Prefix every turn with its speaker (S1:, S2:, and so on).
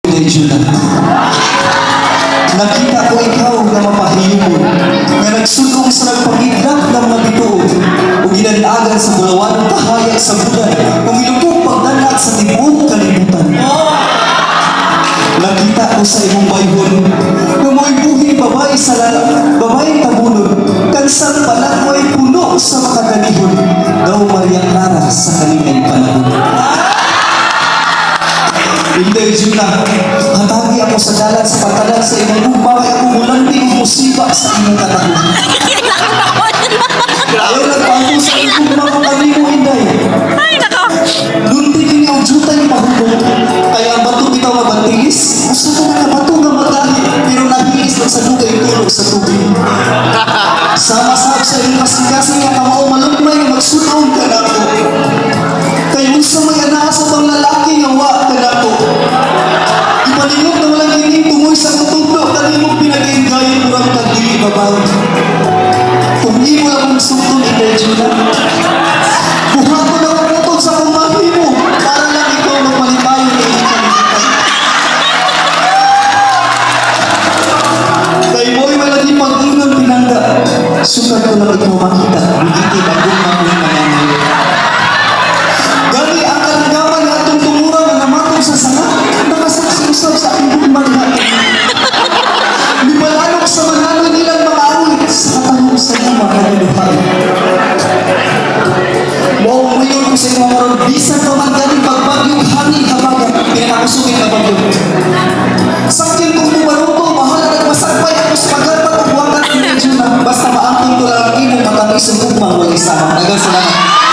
S1: Judah. Nakita ko ikaw na mapahiyumon, nga nagsulong sa nagpangidlak ng mga bituon, o ginanagan sa bulawan ng kahayag sa bulan, kung ilubog pagdanak sa tibuok kalibutan. Nakita ko sa imong bayhon, na mo'y buhi babae sa lalaki, babae tabulon, kansang palang mo'y puno sa makaganihon, daw Maria Clara sa kanilay panahon. Hindi, Judah, hatagi ako sa dalan sa pagtalan sa imong ugma, kaya ako mulanting musiba sa imong katahon. Ayaw nagpango sa imong ugma kami mo, Inday. Lunti kini ang jutay pahubog, kaya ang bato bitaw mabantigis, gusto ka nakabato nga magali, pero nahigis lang sa lugay tulog sa tubig. Sama-sab sa imong kasing-kasing nga kamao malugmay nga magsunod ka na ako. Kaya unsa may anaa sa pang lalaki nga wa ka na ako. Ipalingot na walang hining tumoy sa kutublo, kanimong pinag-engayin murang kagili babaw. Kung di mo lang sumtong i-medyo na, buhato na ang utod sa kumahi mo, para lang ikaw magpalipayo na ikan-ikan. Kaya mo'y malagi pag-inon pinangga, sukat ko lang ikaw makita, bigiti bagong mamoy mananay. Gani ang kalanggaman na itong tumurang na namatong sa sanga, nakasaksisab sa aking bukman natin. Nibalanok sa manalo nilang mga awit sa katahong sa lima na niluhay. Wow, ngayon ko sa inyo maroon, bisan pa man galing pagbagyong hangin habagan, pinakakusugin na bagyo. Sakyan kong bumaruto, mahala nagmasagpay ako sa pagharpat at wakat ni Medyo na, basta maangkong ko lang ang inong matamis ang bukman, walang isama. Nagal salamat.